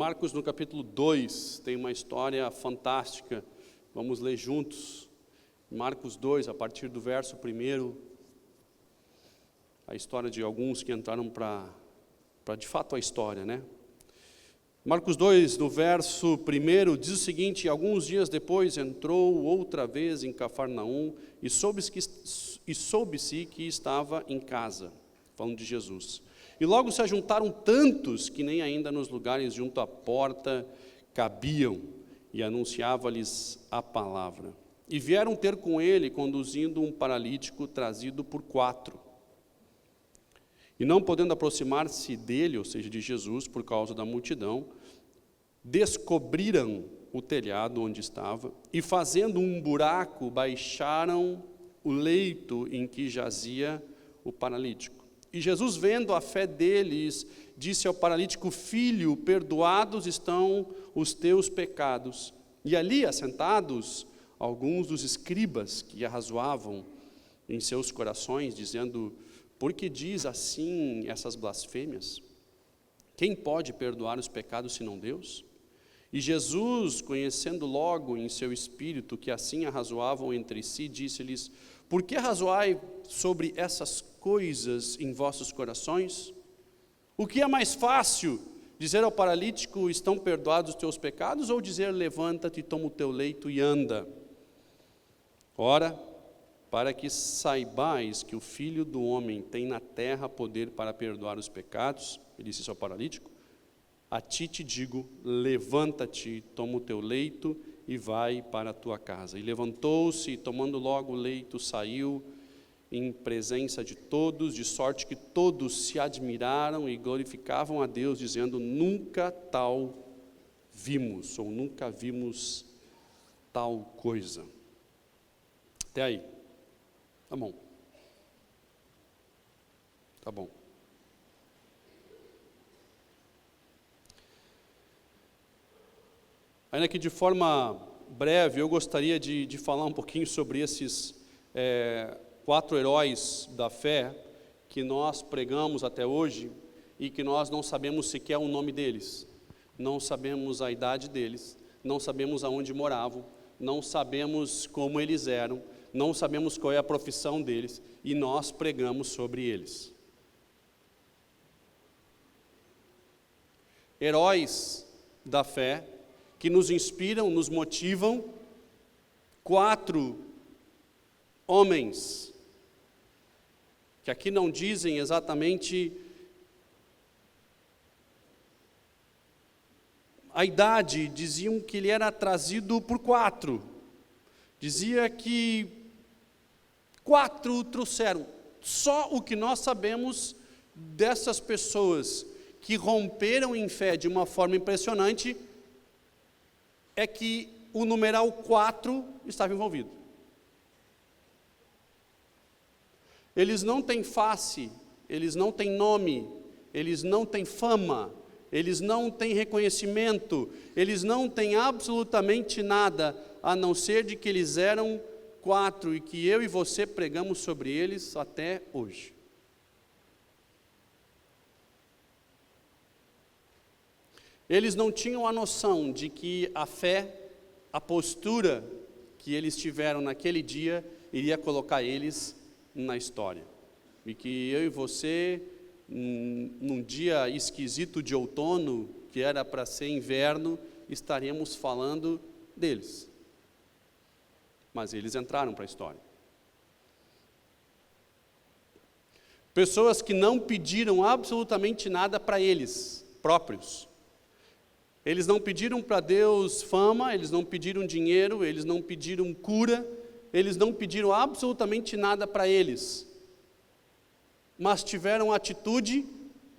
Marcos, no capítulo 2, tem uma história fantástica. Vamos ler juntos. Marcos 2, a partir do verso 1, a história de alguns que entraram para de fato a história, né? Marcos 2, no verso 1, diz o seguinte: alguns dias depois entrou outra vez em Cafarnaum e soube-se que estava em casa, falando de Jesus. E logo se ajuntaram tantos que nem ainda nos lugares junto à porta cabiam, e anunciava-lhes a palavra. E vieram ter com ele, conduzindo um paralítico trazido por 4. E não podendo aproximar-se dele, ou seja, de Jesus, por causa da multidão, descobriram o telhado onde estava, e fazendo um buraco, baixaram o leito em que jazia o paralítico. E Jesus, vendo a fé deles, disse ao paralítico: filho, perdoados estão os teus pecados. E ali, assentados, alguns dos escribas que arrazoavam em seus corações, dizendo: por que diz assim essas blasfêmias? Quem pode perdoar os pecados senão Deus? E Jesus, conhecendo logo em seu espírito que assim arrazoavam entre si, disse-lhes: por que arrazoai sobre essas coisas em vossos corações? O que é mais fácil, dizer ao paralítico: estão perdoados os teus pecados, ou dizer: levanta-te, toma o teu leito e anda? Ora, para que saibais que o Filho do Homem tem na terra poder para perdoar os pecados, ele disse ao paralítico: a ti te digo, levanta-te, toma o teu leito e vai para a tua casa. E levantou-se, e tomando logo o leito, saiu em presença de todos, de sorte que todos se admiraram e glorificavam a Deus, dizendo: nunca tal vimos, ou nunca vimos tal coisa. Até aí. Tá bom. Tá bom. Ainda que de forma breve, eu gostaria de falar um pouquinho sobre esses 4 heróis da fé que nós pregamos até hoje e que nós não sabemos sequer o nome deles, não sabemos a idade deles, não sabemos aonde moravam, não sabemos como eles eram, não sabemos qual é a profissão deles, e nós pregamos sobre eles. Heróis da fé que nos inspiram, nos motivam. 4 homens, que aqui não dizem exatamente a idade, diziam que ele era trazido por 4. Dizia que 4 trouxeram. Só o que nós sabemos dessas pessoas que romperam em fé de uma forma impressionante é que o numeral 4 estava envolvido. Eles não têm face, eles não têm nome, eles não têm fama, eles não têm reconhecimento, eles não têm absolutamente nada, a não ser de que eles eram 4 e que eu e você pregamos sobre eles até hoje. Eles não tinham a noção de que a fé, a postura que eles tiveram naquele dia, iria colocar eles na história. E que eu e você, num dia esquisito de outono, que era para ser inverno, estaríamos falando deles. Mas eles entraram para a história. Pessoas que não pediram absolutamente nada para eles próprios. Eles não pediram para Deus fama, eles não pediram dinheiro, eles não pediram cura, eles não pediram absolutamente nada para eles. Mas tiveram atitude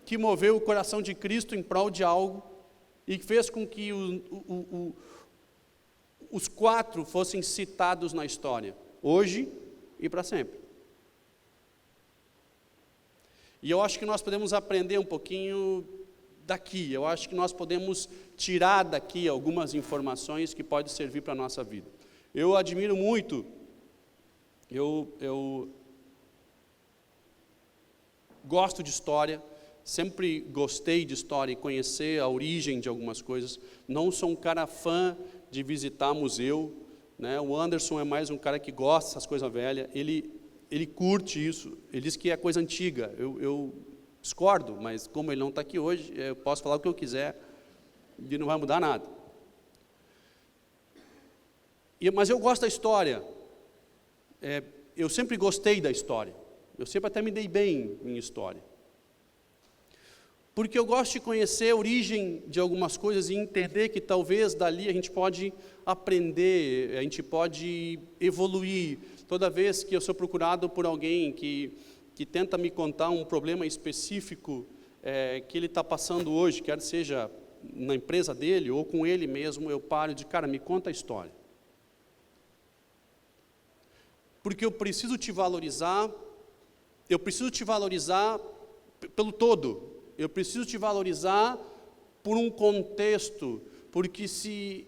que moveu o coração de Cristo em prol de algo e fez com que os 4 fossem citados na história, hoje e para sempre. E eu acho que nós podemos aprender um pouquinho daqui, eu acho que nós podemos tirar daqui algumas informações que podem servir para a nossa vida. Eu admiro muito, eu gosto de história, sempre gostei de história e conhecer a origem de algumas coisas. Não sou um cara fã de visitar museu, né? O Anderson é mais um cara que gosta dessas coisas velhas, ele curte isso, ele diz que é coisa antiga. Eu discordo, mas como ele não está aqui hoje, eu posso falar o que eu quiser e não vai mudar nada. Mas eu gosto da história, eu sempre gostei da história, eu sempre até me dei bem em história. Porque eu gosto de conhecer a origem de algumas coisas e entender que talvez dali a gente pode aprender, a gente pode evoluir. Toda vez que eu sou procurado por alguém que tenta me contar um problema específico que ele está passando hoje, quer seja na empresa dele ou com ele mesmo, eu paro de, cara, me conta a história. Porque eu preciso te valorizar pelo todo. Eu preciso te valorizar por um contexto, porque se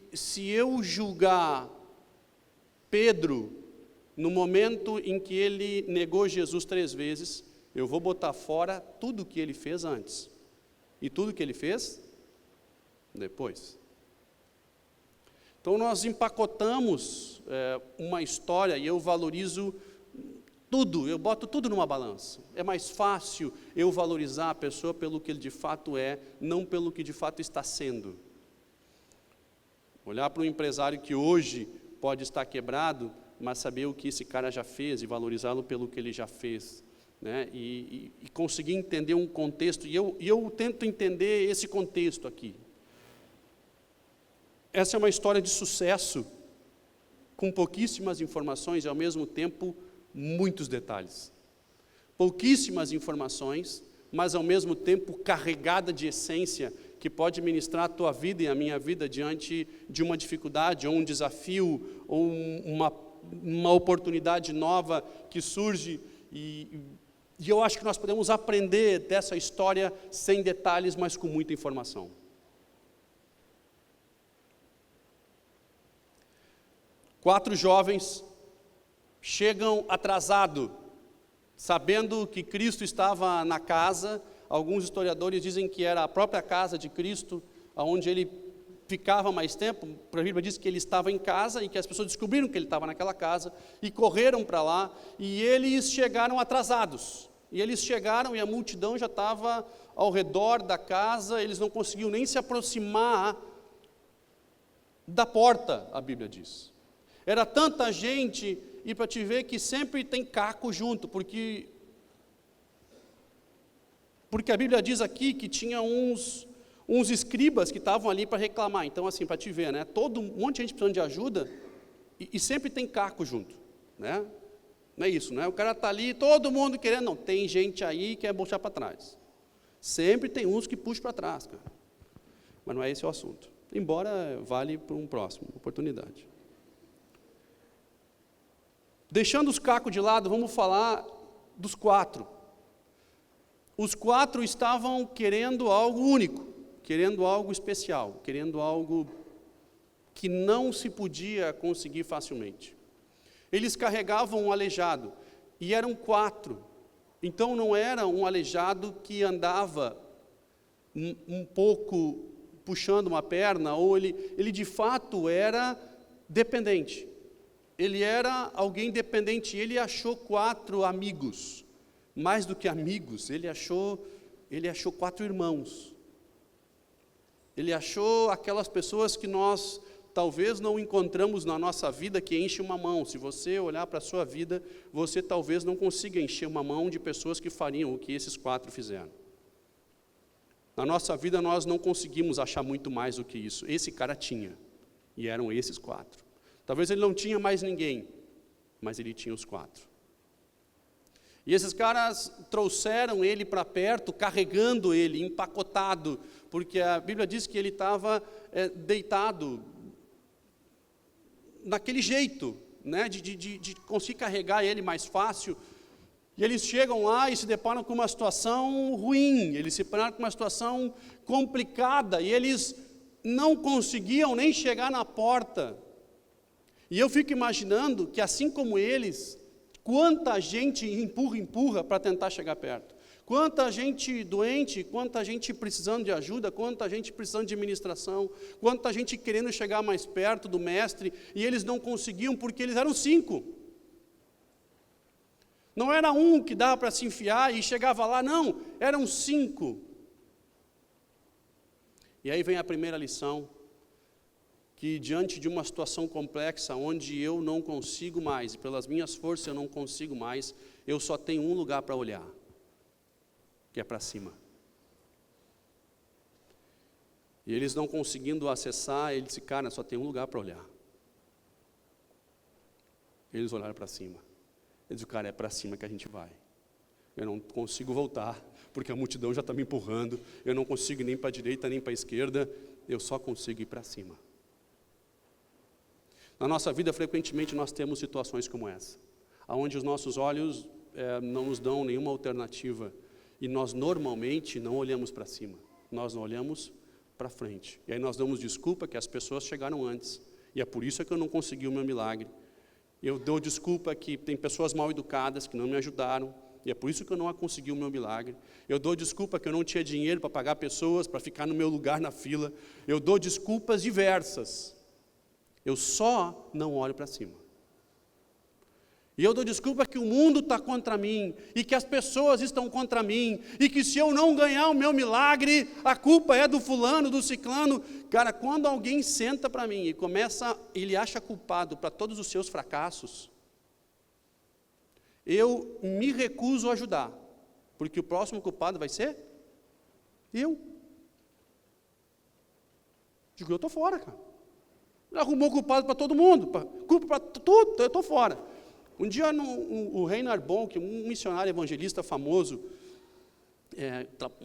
eu julgar Pedro no momento em que ele negou Jesus 3 vezes, eu vou botar fora tudo que ele fez antes e tudo que ele fez depois. Então nós empacotamos uma história e eu valorizo tudo, eu boto tudo numa balança. É mais fácil eu valorizar a pessoa pelo que ele de fato é, não pelo que de fato está sendo. Olhar para um empresário que hoje pode estar quebrado, mas saber o que esse cara já fez e valorizá-lo pelo que ele já fez, né? E conseguir entender um contexto, e eu tento entender esse contexto aqui. Essa é uma história de sucesso, com pouquíssimas informações e ao mesmo tempo muitos detalhes. Pouquíssimas informações, mas ao mesmo tempo carregada de essência, que pode ministrar a tua vida e a minha vida diante de uma dificuldade, ou um desafio, ou uma oportunidade nova que surge, e eu acho que nós podemos aprender dessa história sem detalhes, mas com muita informação. Quatro jovens chegam atrasado, sabendo que Cristo estava na casa. Alguns historiadores dizem que era a própria casa de Cristo, onde ele ficava mais tempo. A Bíblia diz que ele estava em casa e que as pessoas descobriram que ele estava naquela casa e correram para lá, e eles chegaram atrasados. E eles chegaram e a multidão já estava ao redor da casa, eles não conseguiam nem se aproximar da porta, a Bíblia diz. Era tanta gente, e para te ver que sempre tem caco junto, porque a Bíblia diz aqui que tinha uns escribas que estavam ali para reclamar. Então, assim, para te ver, né? Um monte de gente precisando de ajuda, e sempre tem caco junto, né? Não é isso, né? O cara está ali, todo mundo querendo, não, tem gente aí que quer puxar para trás. Sempre tem uns que puxam para trás, cara. Mas não é esse o assunto. Embora vale para uma próxima oportunidade. Deixando os cacos de lado, vamos falar dos quatro. Os quatro estavam querendo algo único, querendo algo especial, querendo algo que não se podia conseguir facilmente. Eles carregavam um aleijado, e eram 4. Então não era um aleijado que andava um pouco puxando uma perna, ou ele de fato era dependente. Ele era alguém dependente, ele achou 4 amigos. Mais do que amigos, ele achou 4 irmãos. Ele achou aquelas pessoas que nós talvez não encontramos na nossa vida, que enche uma mão. Se você olhar para a sua vida, você talvez não consiga encher uma mão de pessoas que fariam o que esses 4 fizeram. Na nossa vida nós não conseguimos achar muito mais do que isso. Esse cara tinha, e eram esses 4. Talvez ele não tinha mais ninguém, mas ele tinha os 4. E esses caras trouxeram ele para perto, carregando ele, empacotado, porque a Bíblia diz que ele estava deitado naquele jeito, né, de conseguir carregar ele mais fácil. E eles chegam lá e se deparam com uma situação ruim, eles se deparam com uma situação complicada, e eles não conseguiam nem chegar na porta. E eu fico imaginando que, assim como eles, quanta gente empurra para tentar chegar perto. Quanta gente doente, quanta gente precisando de ajuda, quanta gente precisando de ministração, quanta gente querendo chegar mais perto do mestre, e eles não conseguiam porque eles eram 5. Não era um que dava para se enfiar e chegava lá, não, eram 5. E aí vem a primeira lição, que diante de uma situação complexa, onde eu não consigo mais, e pelas minhas forças eu não consigo mais, eu só tenho um lugar para olhar, que é para cima. E eles não conseguindo acessar, ele disse, cara, só tem um lugar para olhar. Eles olharam para cima. Ele disse, cara, é para cima que a gente vai. Eu não consigo voltar, porque a multidão já está me empurrando, eu não consigo ir nem para a direita, nem para a esquerda, eu só consigo ir para cima. Na nossa vida, frequentemente, nós temos situações como essa, onde os nossos olhos não nos dão nenhuma alternativa, e nós normalmente não olhamos para cima, nós não olhamos para frente. E aí nós damos desculpa que as pessoas chegaram antes, e é por isso que eu não consegui o meu milagre. Eu dou desculpa que tem pessoas mal educadas que não me ajudaram, e é por isso que eu não consegui o meu milagre. Eu dou desculpa que eu não tinha dinheiro para pagar pessoas, para ficar no meu lugar na fila. Eu dou desculpas diversas. Eu só não olho para cima. E eu dou desculpa que o mundo está contra mim, e que as pessoas estão contra mim, e que se eu não ganhar o meu milagre, a culpa é do fulano, do ciclano. Cara, quando alguém senta para mim e ele acha culpado para todos os seus fracassos, eu me recuso a ajudar, porque o próximo culpado vai ser eu. Digo, eu estou fora, cara. Ele arrumou culpado para todo mundo, culpa para tudo, eu estou fora. Um dia, o Reinhard Bonk, um missionário evangelista famoso,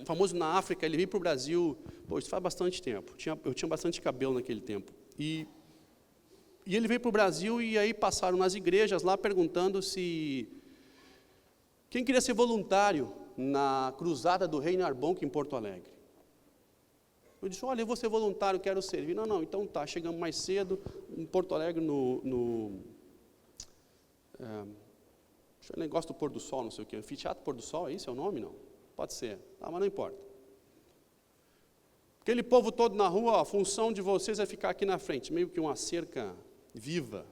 famoso na África, ele veio para o Brasil, isso faz bastante tempo, eu tinha bastante cabelo naquele tempo, e ele veio para o Brasil, e aí passaram nas igrejas lá, perguntando se quem queria ser voluntário na cruzada do Reinhard Bonk em Porto Alegre. Eu disse, olha, eu vou ser voluntário, quero servir. Não, então tá, chegamos mais cedo, em Porto Alegre, negócio do pôr do sol, não sei o quê, anfiteatro pôr do sol, esse é o nome? Não, pode ser, mas não importa. Aquele povo todo na rua, a função de vocês é ficar aqui na frente, meio que uma cerca viva,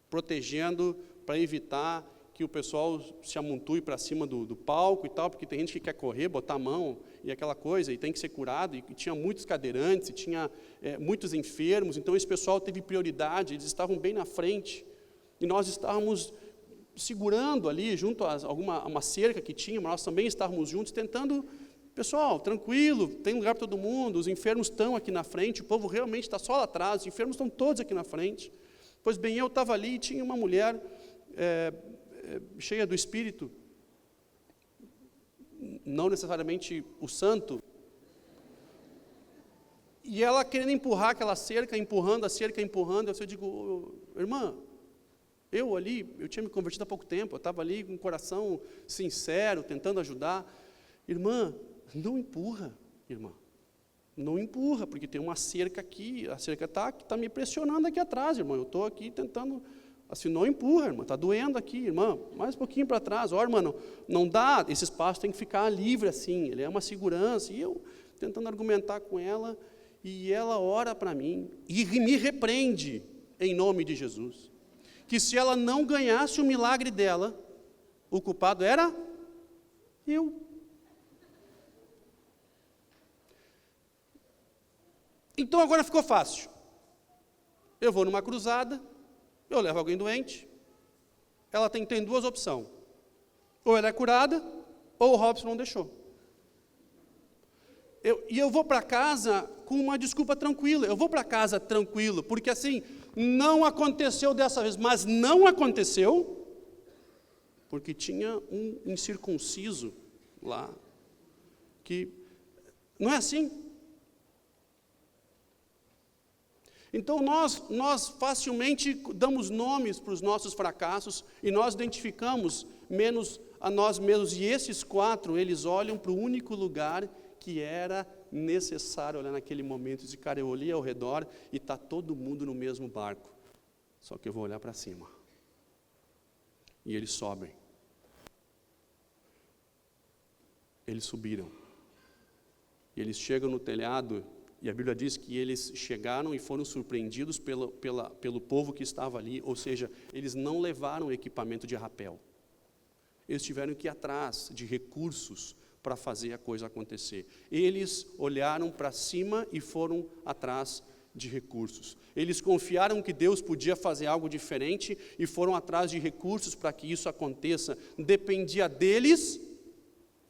protegendo para evitar que o pessoal se amontue para cima do palco e tal, porque tem gente que quer correr, botar a mão e aquela coisa, e tem que ser curado, e tinha muitos cadeirantes, e tinha muitos enfermos, então esse pessoal teve prioridade, eles estavam bem na frente, e nós estávamos segurando ali, junto a uma cerca que tinha, mas nós também estávamos juntos, tentando, pessoal, tranquilo, tem lugar para todo mundo, os enfermos estão aqui na frente, o povo realmente está só lá atrás, os enfermos estão todos aqui na frente. Pois bem, eu estava ali e tinha uma mulher cheia do Espírito, não necessariamente o santo, e ela querendo empurrar aquela cerca, empurrando a cerca, empurrando, eu digo, irmã, eu tinha me convertido há pouco tempo, eu estava ali com um coração sincero, tentando ajudar. Irmã, não empurra, irmã. Não empurra, porque tem uma cerca aqui, a cerca está me pressionando aqui atrás, irmã. Eu estou aqui tentando, assim, não empurra, irmã, está doendo aqui, irmã, mais um pouquinho para trás. Ó, irmã, não dá, esse espaço tem que ficar livre assim, ele é uma segurança. E eu tentando argumentar com ela, e ela ora para mim, e me repreende, em nome de Jesus, que se ela não ganhasse o milagre dela, o culpado era eu. Então agora ficou fácil. Eu vou numa cruzada, eu levo alguém doente, ela tem duas opções. Ou ela é curada, ou o Robson não deixou. Eu vou para casa com uma desculpa tranquila. Eu vou para casa tranquilo, porque assim, não aconteceu dessa vez, mas não aconteceu, porque tinha um incircunciso lá, que não é assim. Então nós facilmente damos nomes para os nossos fracassos, e nós identificamos menos a nós mesmos, e esses 4, eles olham para o único lugar que era necessário olhar naquele momento. De cara, eu olhei ao redor e está todo mundo no mesmo barco, só que eu vou olhar para cima, e eles sobem. Eles subiram. E eles chegam no telhado, e a Bíblia diz que eles chegaram e foram surpreendidos pelo povo que estava ali, ou seja, eles não levaram equipamento de rapel. Eles tiveram que ir atrás de recursos para fazer a coisa acontecer. Eles olharam para cima e foram atrás de recursos. Eles confiaram que Deus podia fazer algo diferente e foram atrás de recursos para que isso aconteça. Dependia deles,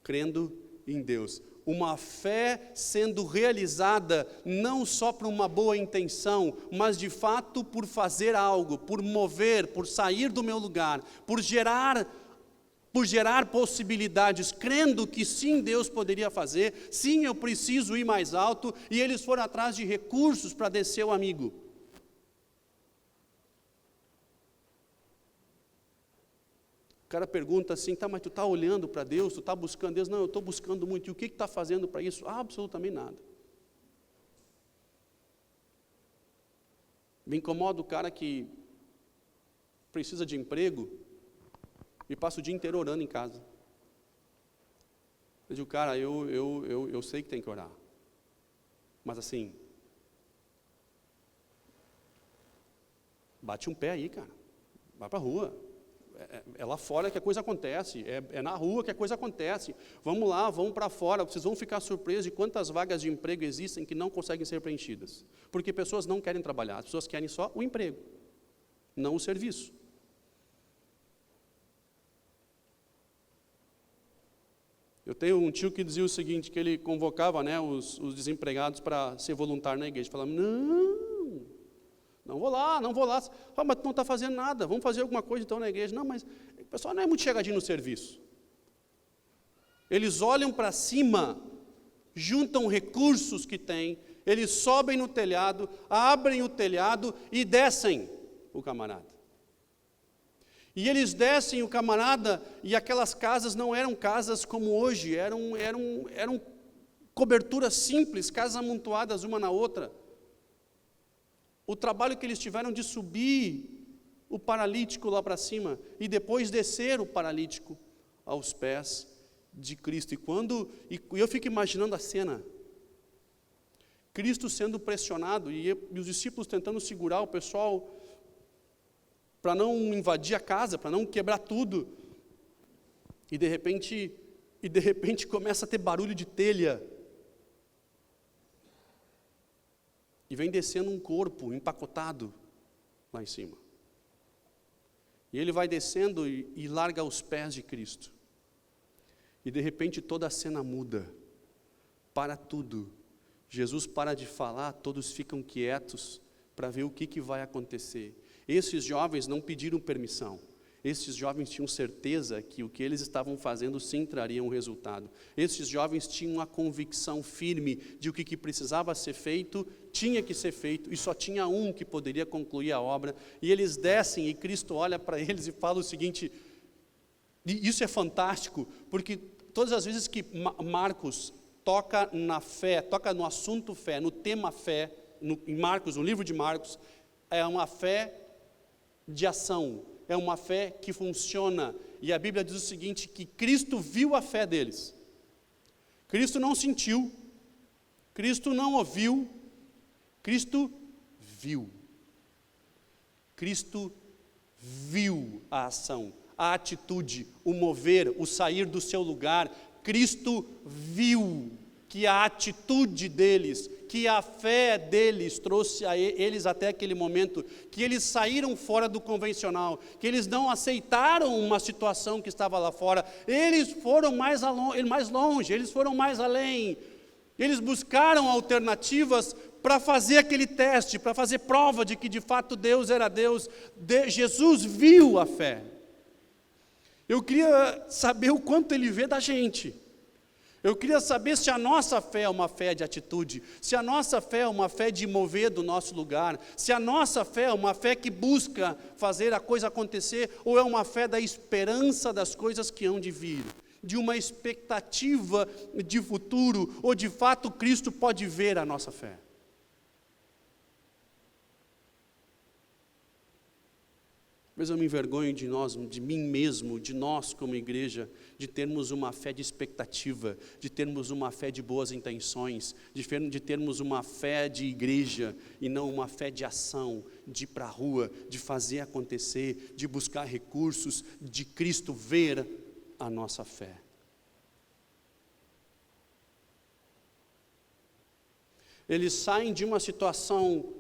crendo em Deus. Uma fé sendo realizada não só por uma boa intenção, mas de fato por fazer algo, por mover, por sair do meu lugar, por gerar possibilidades, crendo que sim, Deus poderia fazer, sim, eu preciso ir mais alto, e eles foram atrás de recursos para descer o amigo. O cara pergunta assim, tá, mas tu está olhando para Deus, tu está buscando Deus? Não, eu estou buscando muito. E o que está fazendo para isso? Absolutamente nada. Me incomoda o cara que precisa de emprego e passa o dia inteiro orando em casa. Eu digo, cara, eu sei que tem que orar. Mas assim, bate um pé aí, cara. Vai para a rua. É lá fora que a coisa acontece, é na rua que a coisa acontece. Vamos lá, vamos para fora, vocês vão ficar surpresos de quantas vagas de emprego existem que não conseguem ser preenchidas. Porque pessoas não querem trabalhar, as pessoas querem só o emprego, não o serviço. Eu tenho um tio que dizia o seguinte, que ele convocava, né, os desempregados para ser voluntário na igreja. Falava, não vou lá. Ah, mas tu não está fazendo nada, vamos fazer alguma coisa então na igreja. Não, mas o pessoal não é muito chegadinho no serviço. Eles olham para cima, juntam recursos que têm, eles sobem no telhado, abrem o telhado e descem o camarada. E eles descem o camarada, e aquelas casas não eram casas como hoje, eram coberturas simples, casas amontoadas uma na outra. O trabalho que eles tiveram de subir o paralítico lá para cima, e depois descer o paralítico aos pés de Cristo. E eu fico imaginando a cena, Cristo sendo pressionado, e os discípulos tentando segurar o pessoal, para não invadir a casa, para não quebrar tudo, e de repente começa a ter barulho de telha, e vem descendo um corpo empacotado lá em cima, e ele vai descendo e larga aos pés de Cristo, e de repente toda a cena muda, para tudo, Jesus para de falar, todos ficam quietos, para ver o que vai acontecer. Esses jovens não pediram permissão. Esses jovens tinham certeza que o que eles estavam fazendo sim traria um resultado. Esses jovens tinham a convicção firme de que o que precisava ser feito, tinha que ser feito, e só tinha um que poderia concluir a obra. E eles descem, e Cristo olha para eles e fala o seguinte, e isso é fantástico, porque todas as vezes que Marcos toca na fé, toca no assunto fé, no tema fé, em Marcos, no livro de Marcos, é uma fé de ação, é uma fé que funciona, e a Bíblia diz o seguinte, que Cristo viu a fé deles, Cristo não sentiu, Cristo não ouviu, Cristo viu a ação, a atitude, o mover, o sair do seu lugar. Cristo viu que a atitude deles, que a fé deles trouxe a eles até aquele momento, que eles saíram fora do convencional, que eles não aceitaram uma situação que estava lá fora, eles foram mais longe, eles foram mais além, eles buscaram alternativas para fazer aquele teste, para fazer prova de que de fato Deus era Deus. Jesus viu a fé. Eu queria saber o quanto Ele vê da gente. Eu queria saber se a nossa fé é uma fé de atitude, se a nossa fé é uma fé de mover do nosso lugar, se a nossa fé é uma fé que busca fazer a coisa acontecer, ou é uma fé da esperança das coisas que hão de vir, de uma expectativa de futuro, ou de fato Cristo pode ver a nossa fé. Mas eu me envergonho de nós, de mim mesmo, de nós como igreja, de termos uma fé de expectativa, de termos uma fé de boas intenções, de termos uma fé de igreja e não uma fé de ação, de ir para a rua, de fazer acontecer, de buscar recursos, de Cristo ver a nossa fé. Eles saem de uma situação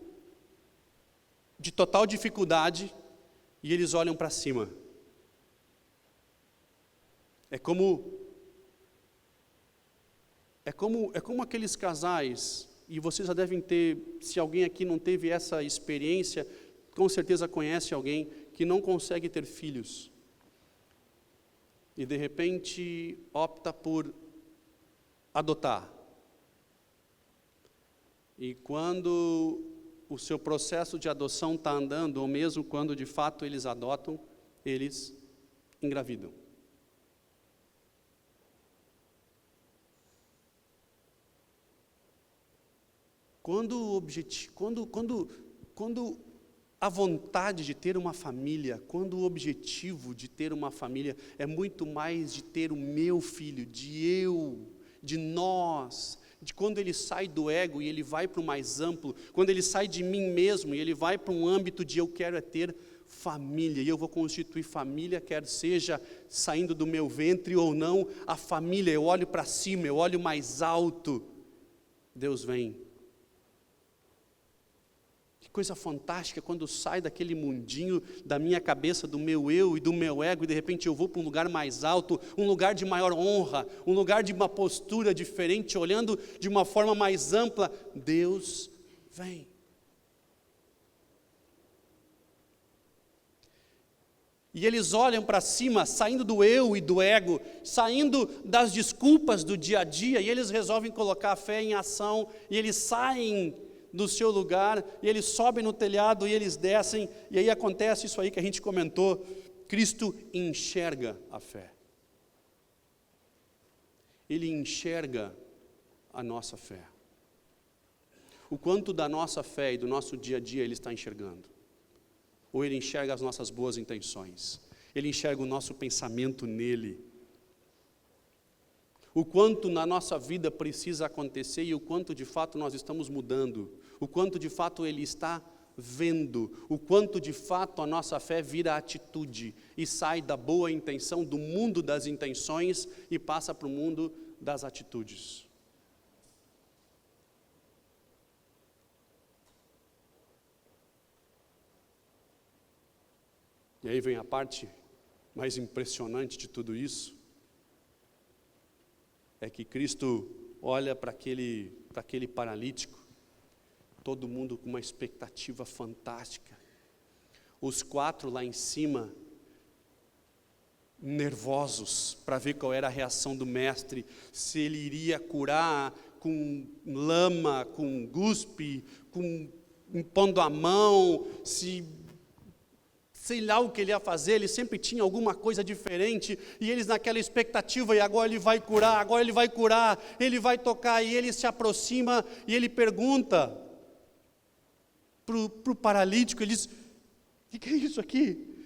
de total dificuldade e eles olham para cima. É como aqueles casais, e vocês já devem ter, se alguém aqui não teve essa experiência, com certeza conhece alguém que não consegue ter filhos. E de repente opta por adotar. E quando o seu processo de adoção está andando, ou mesmo quando de fato eles adotam, eles engravidam. Quando a vontade de ter uma família, quando o objetivo de ter uma família é muito mais de ter o meu filho, de nós, de quando ele sai do ego e ele vai para o mais amplo, quando ele sai de mim mesmo e ele vai para um âmbito de eu quero ter família, e eu vou constituir família, quer seja saindo do meu ventre ou não, a família, eu olho para cima, eu olho mais alto, Deus vem. Que coisa fantástica quando sai daquele mundinho da minha cabeça, do meu eu e do meu ego, e de repente eu vou para um lugar mais alto, um lugar de maior honra, um lugar de uma postura diferente, olhando de uma forma mais ampla. Deus vem. E eles olham para cima, saindo do eu e do ego, saindo das desculpas do dia a dia, e eles resolvem colocar a fé em ação, e eles saem do seu lugar, e eles sobem no telhado, e eles descem, e aí acontece isso aí que a gente comentou, Cristo enxerga a fé. Ele enxerga a nossa fé. O quanto da nossa fé e do nosso dia a dia Ele está enxergando. Ou Ele enxerga as nossas boas intenções, Ele enxerga o nosso pensamento nele. O quanto na nossa vida precisa acontecer e o quanto de fato nós estamos mudando, o quanto de fato Ele está vendo, o quanto de fato a nossa fé vira atitude e sai da boa intenção, do mundo das intenções e passa para o mundo das atitudes. E aí vem a parte mais impressionante de tudo isso, é que Cristo olha para aquele paralítico, todo mundo com uma expectativa fantástica, os 4 lá em cima, nervosos, para ver qual era a reação do mestre, se ele iria curar com lama, com guspe, impondo a mão, sei lá o que ele ia fazer, ele sempre tinha alguma coisa diferente, e eles naquela expectativa, e agora ele vai curar, ele vai tocar, e ele se aproxima, e ele pergunta para o paralítico, ele diz, o que é isso aqui?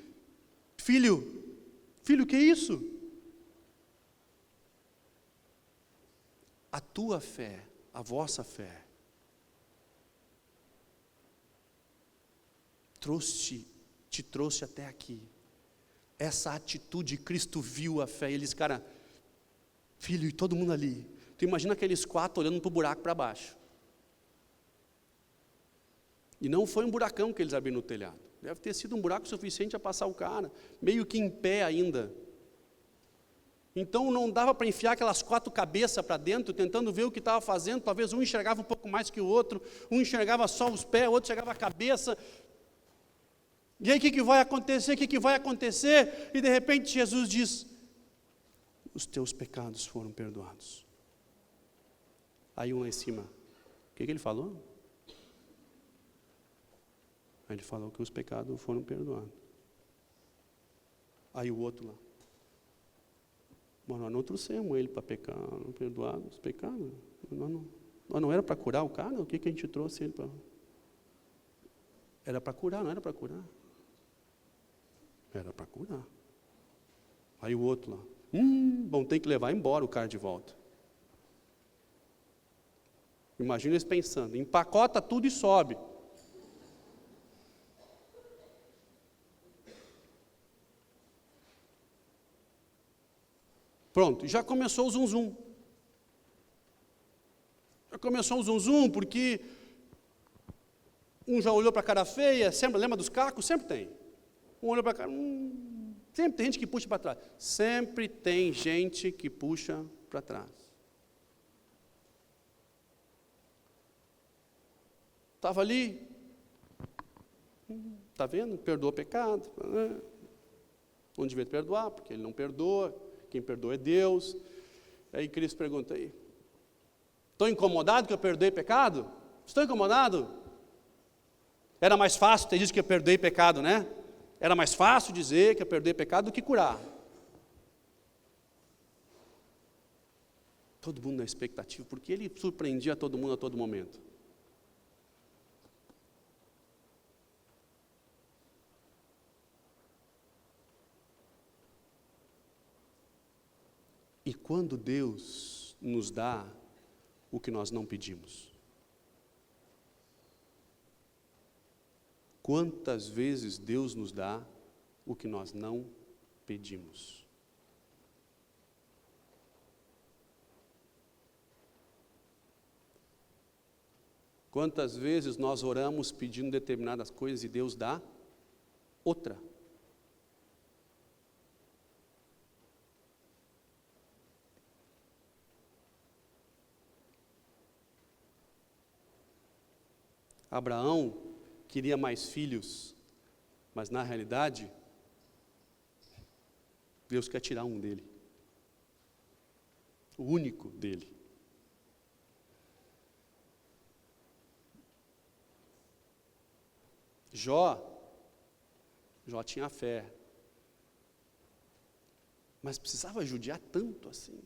Filho, o que é isso? A tua fé, a vossa fé, te trouxe até aqui. Essa atitude, Cristo viu a fé, e ele diz, cara, filho, e todo mundo ali, tu imagina aqueles 4 olhando para o buraco para baixo, e não foi um buracão que eles abriram no telhado, deve ter sido um buraco suficiente a passar o cara, meio que em pé ainda, então não dava para enfiar aquelas 4 cabeças para dentro, tentando ver o que estava fazendo, talvez um enxergava um pouco mais que o outro, um enxergava só os pés, o outro enxergava a cabeça. E aí o que vai acontecer? E de repente Jesus diz, os teus pecados foram perdoados. Aí um lá em cima, o que ele falou? Aí ele falou que os pecados foram perdoados. Aí o outro lá, mas nós não trouxemos ele para pecar, não perdoar os pecados. Nós não era para curar o cara? O que a gente trouxe ele para? Era para curar, não era para curar. Era para curar. Aí o outro lá, bom, tem que levar embora o cara de volta. Imagina eles pensando, empacota tudo e sobe. Pronto, já começou o zum-zum. Já começou o zum-zum porque um já olhou para a cara feia, sempre, lembra dos cacos? Sempre tem. Um olhou para a cara, sempre tem gente que puxa para trás. Sempre tem gente que puxa para trás. Estava ali, está vendo? Perdoou o pecado. Não devia perdoar, porque ele não perdoa. Quem perdoa é Deus. Aí Cristo pergunta aí, estou incomodado que eu perdoei pecado? Estou incomodado? Era mais fácil ter dito que eu perdoei pecado, né? Era mais fácil dizer que eu perdoei pecado do que curar. Todo mundo na expectativa, porque ele surpreendia todo mundo a todo momento. E quando Deus nos dá o que nós não pedimos? Quantas vezes Deus nos dá o que nós não pedimos? Quantas vezes nós oramos pedindo determinadas coisas e Deus dá outra? Abraão queria mais filhos, mas na realidade, Deus quer tirar um dele, o único dele. Jó tinha fé, mas precisava judiar tanto assim.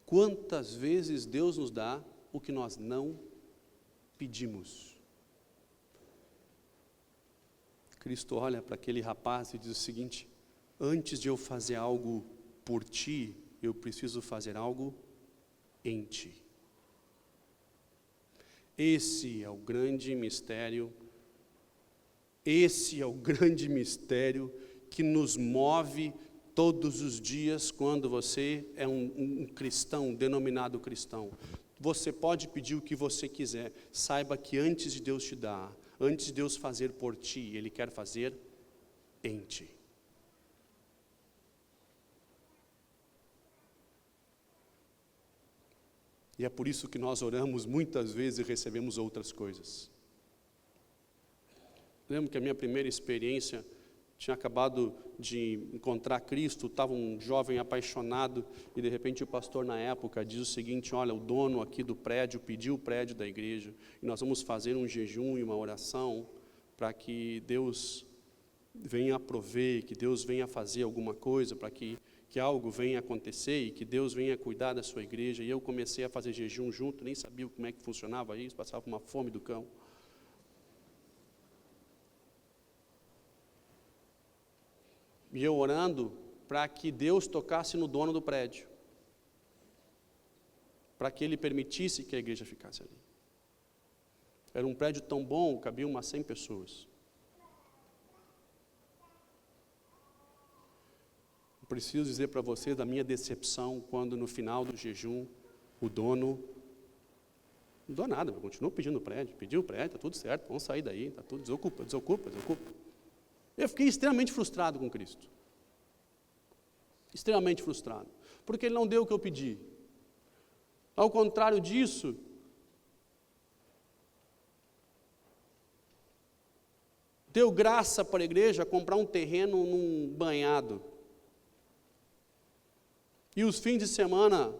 Quantas vezes Deus nos dá o que nós não pedimos? Cristo olha para aquele rapaz e diz o seguinte: antes de eu fazer algo por ti, eu preciso fazer algo em ti. Esse é o grande mistério, que nos move todos os dias quando você é um cristão, denominado cristão. Você pode pedir o que você quiser, saiba que antes de Deus te dar, antes de Deus fazer por ti, Ele quer fazer em ti. E é por isso que nós oramos muitas vezes e recebemos outras coisas. Lembro que a minha primeira experiência, tinha acabado de encontrar Cristo, estava um jovem apaixonado, e de repente o pastor na época diz o seguinte: olha, o dono aqui do prédio pediu o prédio da igreja, e nós vamos fazer um jejum e uma oração, para que Deus venha a prover, que Deus venha fazer alguma coisa, para que algo venha acontecer, e que Deus venha cuidar da sua igreja. E eu comecei a fazer jejum junto, nem sabia como é que funcionava isso, passava uma fome do cão. E eu orando para que Deus tocasse no dono do prédio, para que Ele permitisse que a igreja ficasse ali. Era um prédio tão bom, cabia umas 100 pessoas. Eu preciso dizer para vocês da minha decepção, quando no final do jejum, o dono não deu nada, continuou pedindo o prédio, pediu o prédio, está tudo certo, vamos sair daí, está tudo, desocupa. Eu fiquei extremamente frustrado com Cristo. Extremamente frustrado. Porque Ele não deu o que eu pedi. Ao contrário disso, deu graça para a igreja comprar um terreno num banhado. E os fins de semana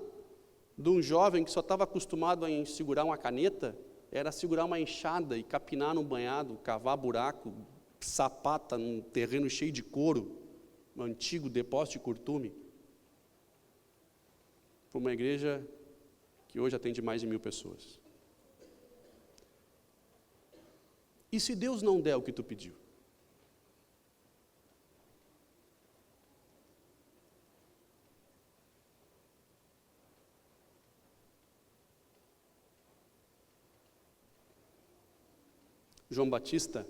de um jovem que só estava acostumado a segurar uma caneta, era segurar uma enxada e capinar no banhado, cavar buraco, sapata num terreno cheio de couro, um antigo depósito de curtume, para uma igreja que hoje atende mais de 1000 pessoas. E se Deus não der o que tu pediu? João Batista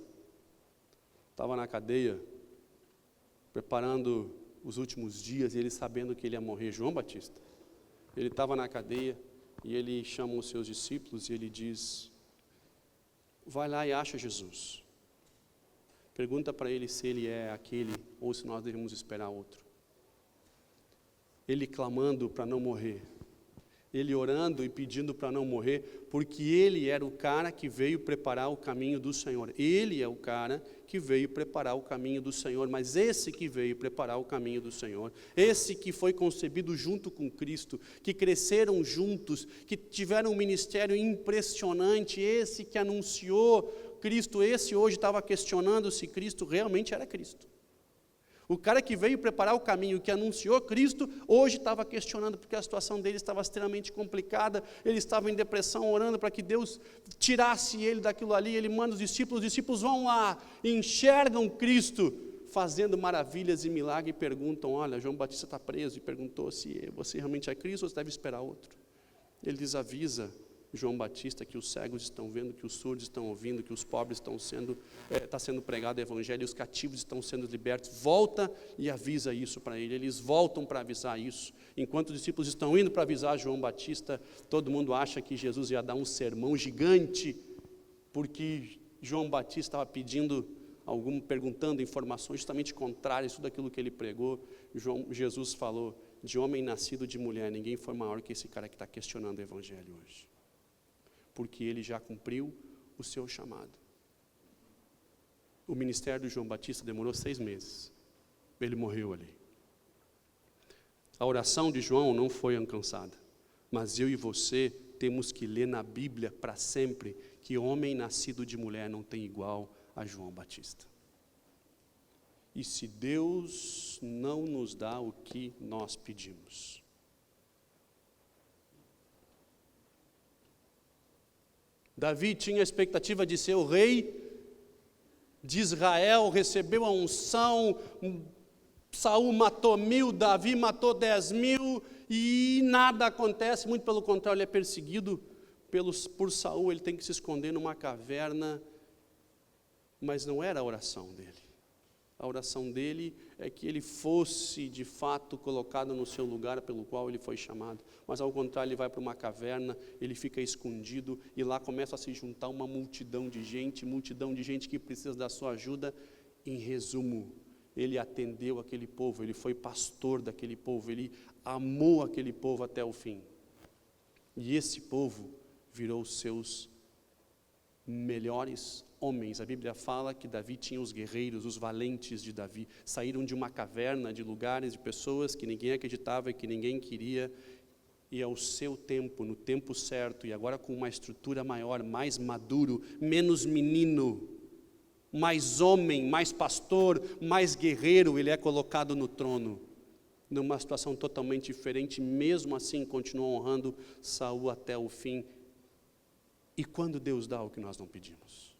estava na cadeia, preparando os últimos dias, e ele sabendo que ele ia morrer. João Batista, ele estava na cadeia, e ele chama os seus discípulos, e ele diz: vai lá e acha Jesus. Pergunta para ele se ele é aquele, ou se nós devemos esperar outro. Ele clamando para não morrer. Ele orando e pedindo para não morrer, porque ele era o cara que veio preparar o caminho do Senhor. Ele é o cara que veio preparar o caminho do Senhor, mas esse que veio preparar o caminho do Senhor, esse que foi concebido junto com Cristo, que cresceram juntos, que tiveram um ministério impressionante, esse que anunciou Cristo, esse hoje estava questionando se Cristo realmente era Cristo. O cara que veio preparar o caminho, que anunciou Cristo, hoje estava questionando, porque a situação dele estava extremamente complicada, ele estava em depressão, orando para que Deus tirasse ele daquilo ali. Ele manda os discípulos vão lá, enxergam Cristo, fazendo maravilhas e milagres, e perguntam: olha, João Batista está preso, e perguntou se você realmente é Cristo, ou você deve esperar outro. Ele desavisa João Batista que os cegos estão vendo, que os surdos estão ouvindo, que os pobres está sendo pregado o evangelho, e os cativos estão sendo libertos. Volta e avisa isso para ele. Eles voltam para avisar isso. Enquanto os discípulos estão indo para avisar João Batista, todo mundo acha que Jesus ia dar um sermão gigante, porque João Batista estava perguntando informações justamente contrárias a tudo aquilo que ele pregou. Jesus falou: de homem nascido de mulher, ninguém foi maior que esse cara que está questionando o evangelho hoje, porque ele já cumpriu o seu chamado. O ministério de João Batista demorou 6 meses. Ele morreu ali. A oração de João não foi alcançada, mas eu e você temos que ler na Bíblia para sempre que homem nascido de mulher não tem igual a João Batista. E se Deus não nos dá o que nós pedimos, Davi tinha a expectativa de ser o rei de Israel, recebeu a unção, Saul matou 1000, Davi matou 10.000, e nada acontece, muito pelo contrário, ele é perseguido por Saul, ele tem que se esconder numa caverna, mas não era a oração dele. A oração dele é que ele fosse de fato colocado no seu lugar pelo qual ele foi chamado. Mas ao contrário, ele vai para uma caverna, ele fica escondido, e lá começa a se juntar uma multidão de gente que precisa da sua ajuda. Em resumo, ele atendeu aquele povo, ele foi pastor daquele povo, ele amou aquele povo até o fim. E esse povo virou os seus melhores homens. A Bíblia fala que Davi tinha os guerreiros, os valentes de Davi, saíram de uma caverna, de lugares, de pessoas que ninguém acreditava e que ninguém queria, e ao seu tempo, no tempo certo, e agora com uma estrutura maior, mais maduro, menos menino, mais homem, mais pastor, mais guerreiro, ele é colocado no trono, numa situação totalmente diferente. Mesmo assim continuou honrando Saul até o fim. E quando Deus dá o que nós não pedimos?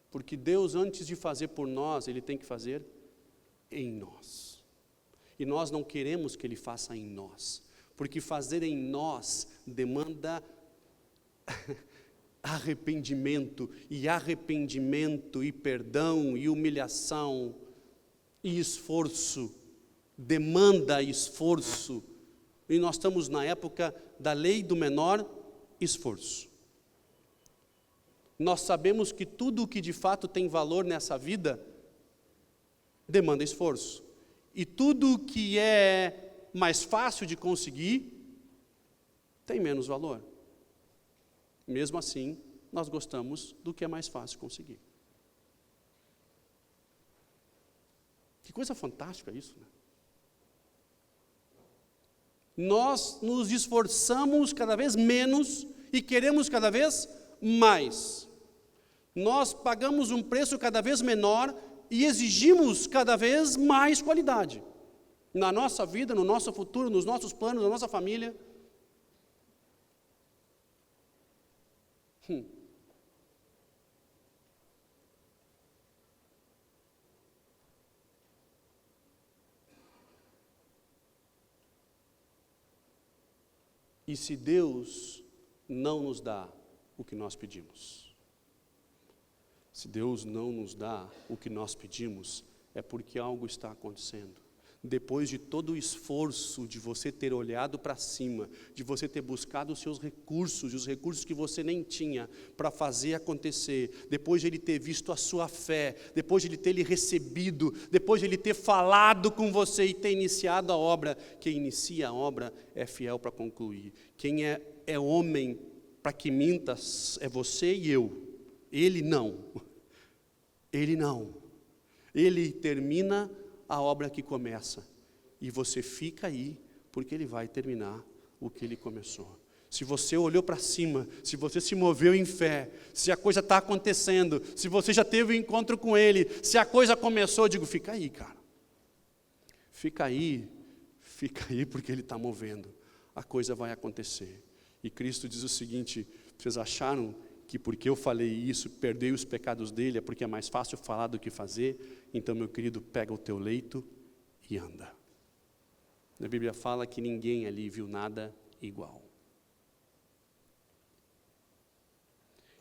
Porque Deus, antes de fazer por nós, Ele tem que fazer em nós. E nós não queremos que Ele faça em nós, porque fazer em nós demanda arrependimento e perdão e humilhação e esforço, demanda esforço. E nós estamos na época da lei do menor esforço. Nós sabemos que tudo o que de fato tem valor nessa vida demanda esforço. E tudo o que é mais fácil de conseguir tem menos valor. Mesmo assim, nós gostamos do que é mais fácil conseguir. Que coisa fantástica isso, né? Nós nos esforçamos cada vez menos e queremos cada vez mais. Nós pagamos um preço cada vez menor e exigimos cada vez mais qualidade. na nossa vida, no nosso futuro, nos nossos planos, na nossa família. E se Deus não nos dá o que nós pedimos? Se Deus não nos dá o que nós pedimos, é porque algo está acontecendo. Depois de todo o esforço de você ter olhado para cima, de você ter buscado os seus recursos, e os recursos que você nem tinha para fazer acontecer, depois de Ele ter visto a sua fé, depois de Ele ter lhe recebido, depois de Ele ter falado com você e ter iniciado a obra, quem inicia a obra é fiel para concluir. Quem é homem para que minta é você e eu. Ele não. Ele não. Ele termina a obra que começa, e você fica aí, porque Ele vai terminar o que Ele começou. Se você olhou para cima, se você se moveu em fé, se a coisa está acontecendo, se você já teve um encontro com Ele, se a coisa começou, eu digo, fica aí, cara. Fica aí, porque Ele está movendo. A coisa vai acontecer. E Cristo diz o seguinte, vocês acharam que porque eu falei isso, perdoei os pecados dele, é porque é mais fácil falar do que fazer? Então, meu querido, pega o teu leito e anda. A Bíblia fala que ninguém ali viu nada igual.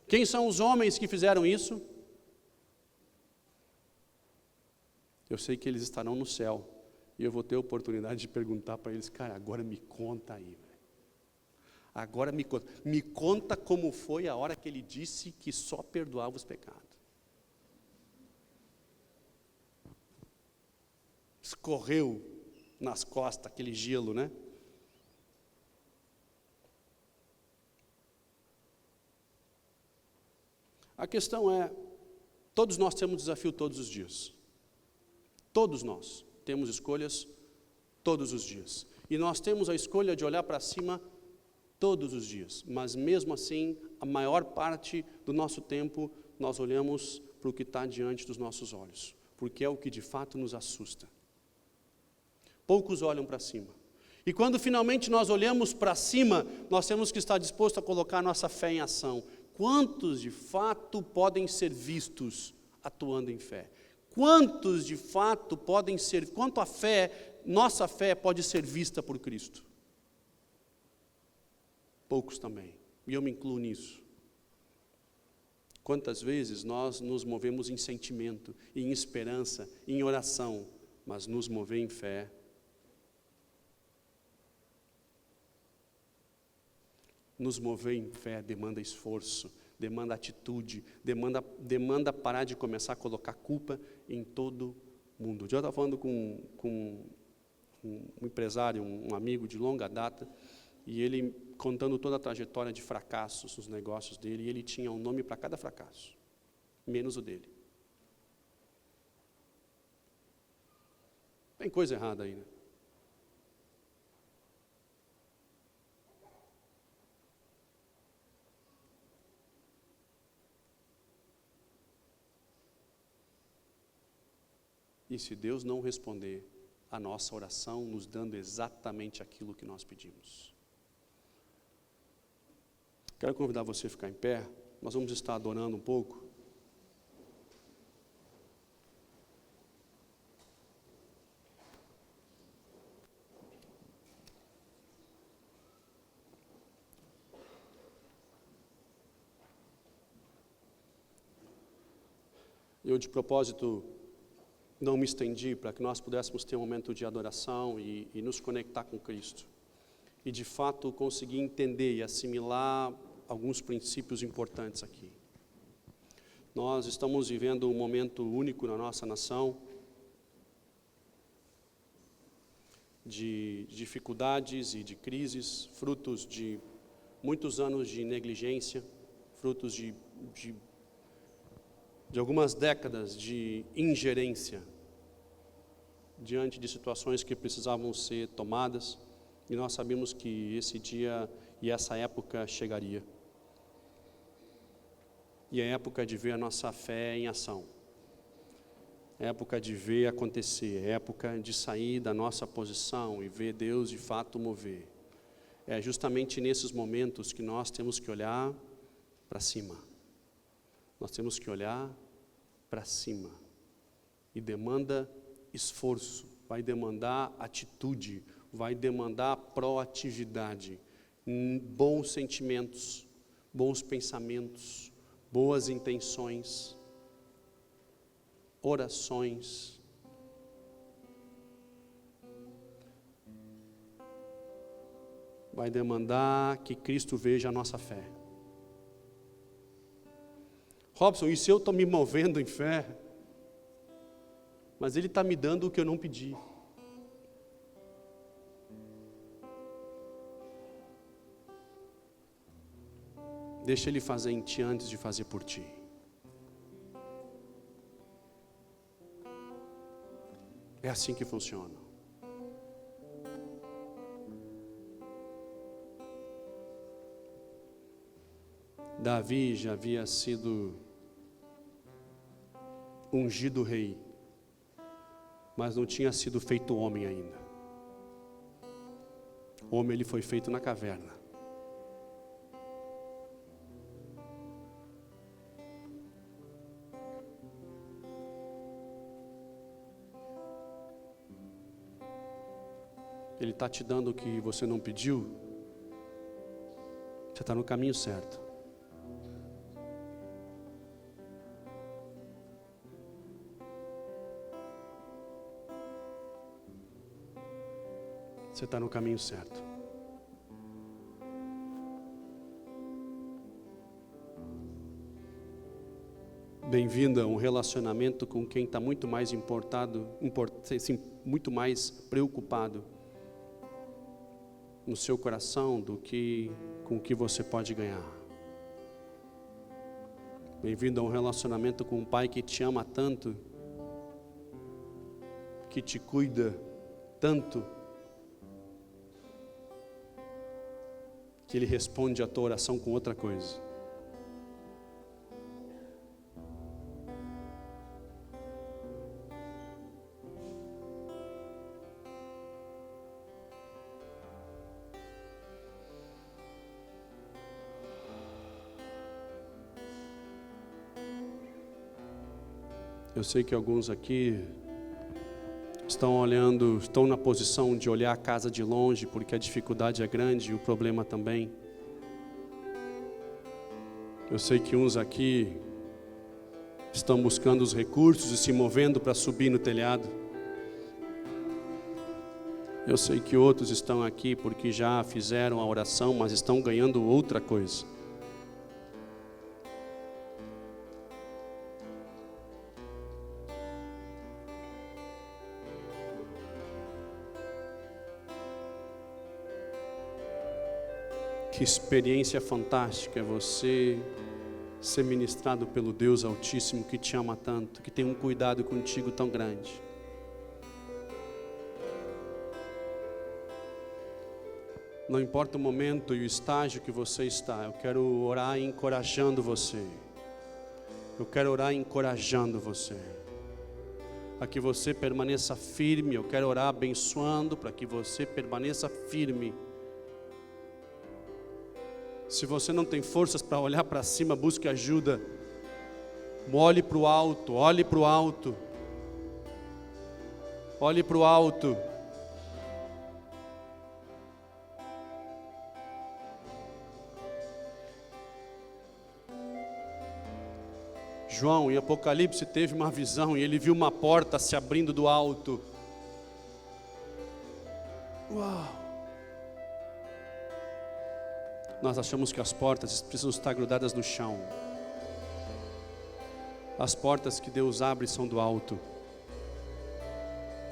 Quem são os homens que fizeram isso? Eu sei que eles estarão no céu, e eu vou ter a oportunidade de perguntar para eles, cara, agora me conta aí, velho. Agora me conta como foi a hora que ele disse que só perdoava os pecados. Escorreu nas costas aquele gelo, né? A questão é, todos nós temos desafio todos os dias. Todos nós temos escolhas todos os dias. E nós temos a escolha de olhar para cima todos os dias, mas mesmo assim, a maior parte do nosso tempo, nós olhamos para o que está diante dos nossos olhos, porque é o que de fato nos assusta. Poucos olham para cima. E quando finalmente nós olhamos para cima, nós temos que estar dispostos a colocar nossa fé em ação. Quantos de fato podem ser vistos atuando em fé? Quantos de fato podem ser, quanto a fé, nossa fé pode ser vista por Cristo? Poucos também, e eu me incluo nisso. Quantas vezes nós nos movemos em sentimento, em esperança, em oração, mas nos mover em fé. Nos mover em fé demanda esforço, demanda atitude, demanda parar de começar a colocar culpa em todo mundo. Eu estava falando com um empresário, um amigo de longa data, e ele contando toda a trajetória de fracassos nos negócios dele, e ele tinha um nome para cada fracasso, menos o dele. Tem coisa errada aí, né? E se Deus não responder a nossa oração, nos dando exatamente aquilo que nós pedimos? Quero convidar você a ficar em pé, nós vamos estar adorando um pouco. Eu, de propósito, não me estendi para que nós pudéssemos ter um momento de adoração e nos conectar com Cristo. E, de fato, conseguir entender e assimilar alguns princípios importantes aqui. Nós estamos vivendo um momento único na nossa nação, de dificuldades e de crises, frutos de muitos anos de negligência, frutos de algumas décadas de ingerência diante de situações que precisavam ser tomadas, e nós sabemos que esse dia e essa época chegaria. E é a época de ver a nossa fé em ação. é época de ver acontecer, é época de sair da nossa posição e ver Deus de fato mover. É justamente nesses momentos que nós temos que olhar para cima. Nós temos que olhar para cima. E demanda esforço, vai demandar atitude, vai demandar proatividade, bons sentimentos, bons pensamentos, boas intenções, orações. Vai demandar que Cristo veja a nossa fé. Robson, e se eu estou me movendo em fé, mas Ele está me dando o que eu não pedi? Deixa Ele fazer em ti antes de fazer por ti. É assim que funciona. Davi já havia sido ungido rei, mas não tinha sido feito homem ainda. Homem ele foi feito na caverna. Ele está te dando o que você não pediu. Você está no caminho certo. Você está no caminho certo. Bem-vinda a um relacionamento com quem está muito mais muito mais preocupado no seu coração do que com o que você pode ganhar. Bem-vindo a um relacionamento com um pai que te ama tanto, que te cuida tanto, que Ele responde a tua oração com outra coisa. Eu sei que alguns aqui estão na posição de olhar a casa de longe, porque a dificuldade é grande e o problema também. Eu sei que uns aqui estão buscando os recursos e se movendo para subir no telhado. Eu sei que outros estão aqui porque já fizeram a oração, mas estão ganhando outra coisa. Que experiência fantástica é você ser ministrado pelo Deus Altíssimo que te ama tanto, que tem um cuidado contigo tão grande. Não importa o momento e o estágio que você está, eu quero orar encorajando você. Eu quero orar encorajando você. Para que você permaneça firme, eu quero orar abençoando para que você permaneça firme. Se você não tem forças para olhar para cima, busque ajuda. Olhe para o alto, olhe para o alto. Olhe para o alto. João, em Apocalipse, teve uma visão e ele viu uma porta se abrindo do alto. Uau! Nós achamos que as portas precisam estar grudadas no chão. As portas que Deus abre são do alto.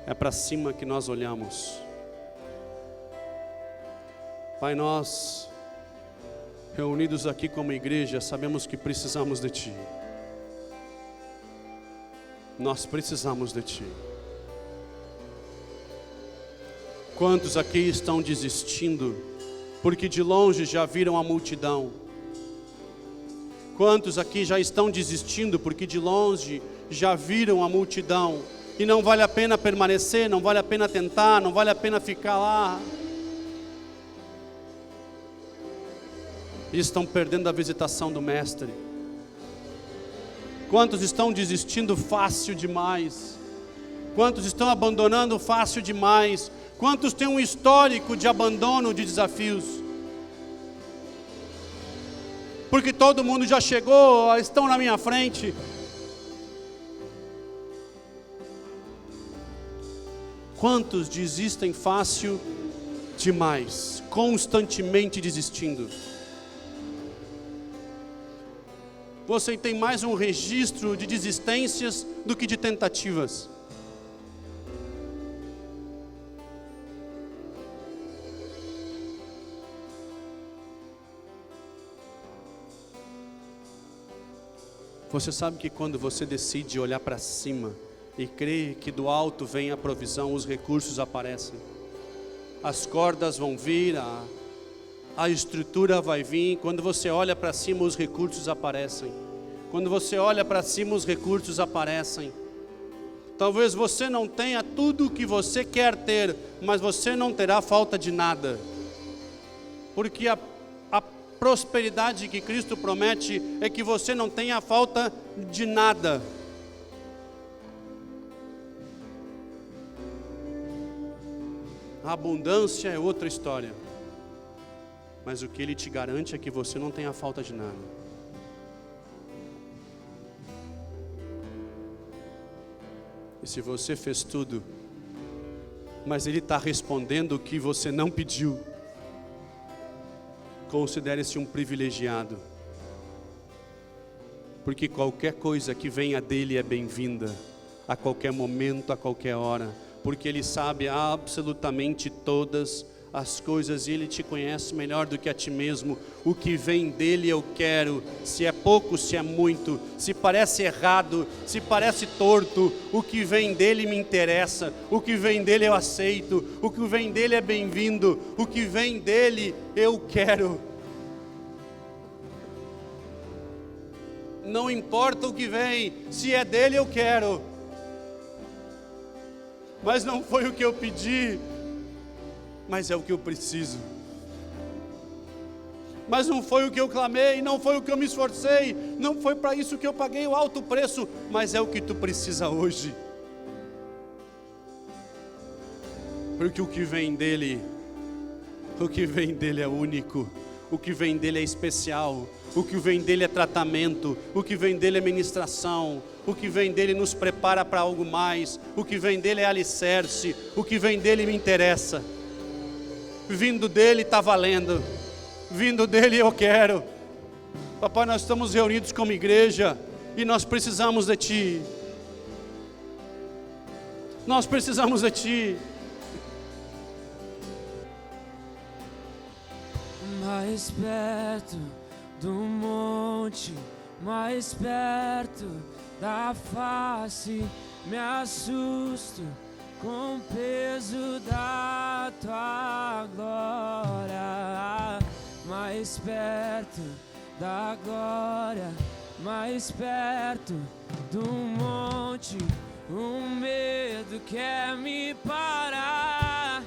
É para cima que nós olhamos. Pai, nós, reunidos aqui como igreja, sabemos que precisamos de Ti. Nós precisamos de Ti. Quantos aqui estão desistindo porque de longe já viram a multidão? Quantos aqui já estão desistindo porque de longe já viram a multidão e não vale a pena permanecer, não vale a pena tentar, não vale a pena ficar lá. E estão perdendo a visitação do Mestre. Quantos estão desistindo fácil demais? Quantos estão abandonando fácil demais? Quantos têm um histórico de abandono de desafios? Porque todo mundo já chegou, estão na minha frente. Quantos desistem fácil demais, constantemente desistindo? Você tem mais um registro de desistências do que de tentativas. Você sabe que quando você decide olhar para cima e crer que do alto vem a provisão, os recursos aparecem. As cordas vão vir, a estrutura vai vir. Quando você olha para cima, os recursos aparecem. Quando você olha para cima, os recursos aparecem. Talvez você não tenha tudo o que você quer ter, mas você não terá falta de nada. Porque a prosperidade que Cristo promete é que você não tenha falta de nada. A abundância é outra história. Mas o que Ele te garante é que você não tenha falta de nada. E se você fez tudo, mas Ele está respondendo o que você não pediu, considere-se um privilegiado. Porque qualquer coisa que venha dEle é bem-vinda, a qualquer momento, a qualquer hora. Porque Ele sabe absolutamente todas as coisas e Ele te conhece melhor do que a ti mesmo. O que vem dEle eu quero, se é pouco, se é muito, se parece errado, se parece torto, o que vem dEle me interessa, o que vem dEle eu aceito, o que vem dEle é bem-vindo, o que vem dEle eu quero. Não importa o que vem, se é dEle eu quero. Mas não foi o que eu pedi, mas é o que eu preciso. Mas não foi o que eu clamei, não foi o que eu me esforcei, não foi para isso que eu paguei o alto preço, mas é o que tu precisa hoje. Porque o que vem dEle é único, o que vem dEle é especial, o que vem dEle é tratamento, o que vem dEle é ministração, o que vem dEle nos prepara para algo mais, o que vem dEle é alicerce, o que vem dEle me interessa. Vindo dEle está valendo, vindo dEle eu quero. Papai, nós estamos reunidos como igreja e nós precisamos de Ti. Nós precisamos de Ti. Mais perto do monte, mais perto da face, me assusto com o peso da Tua glória. Mais perto da glória, mais perto do monte, o medo quer me parar,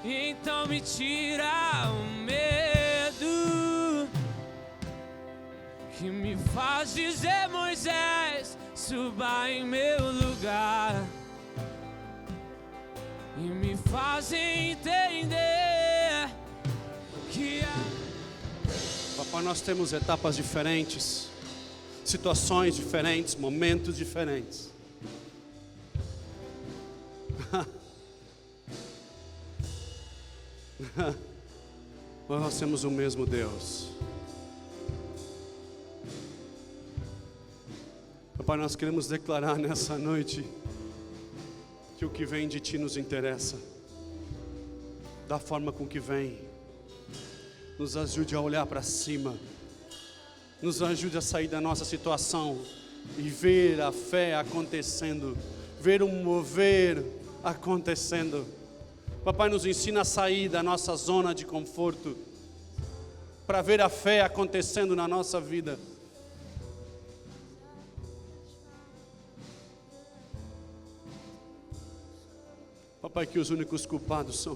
então me tira o medo que me faz dizer: Moisés, suba em meu lugar, e me faz entender que Papai, nós temos etapas diferentes, situações diferentes, momentos diferentes. Mas nós temos o mesmo Deus. Papai, nós queremos declarar nessa noite que o que vem de Ti nos interessa, da forma com que vem. Nos ajude a olhar para cima, nos ajude a sair da nossa situação e ver a fé acontecendo, ver um mover acontecendo. Papai, nos ensina a sair da nossa zona de conforto, para ver a fé acontecendo na nossa vida. Pai, que os únicos culpados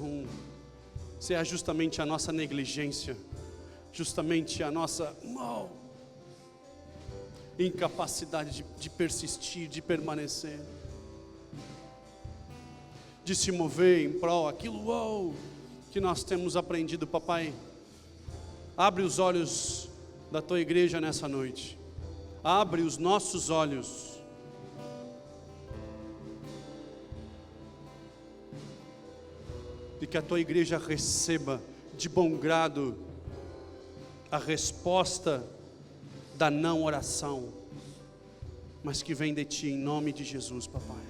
seja justamente a nossa negligência, justamente a nossa incapacidade de persistir, de permanecer, de se mover em prol aquilo que nós temos aprendido. Papai, abre os olhos da tua igreja nessa noite, abre os nossos olhos, e que a tua igreja receba de bom grado a resposta da não oração, mas que vem de ti, em nome de Jesus, papai.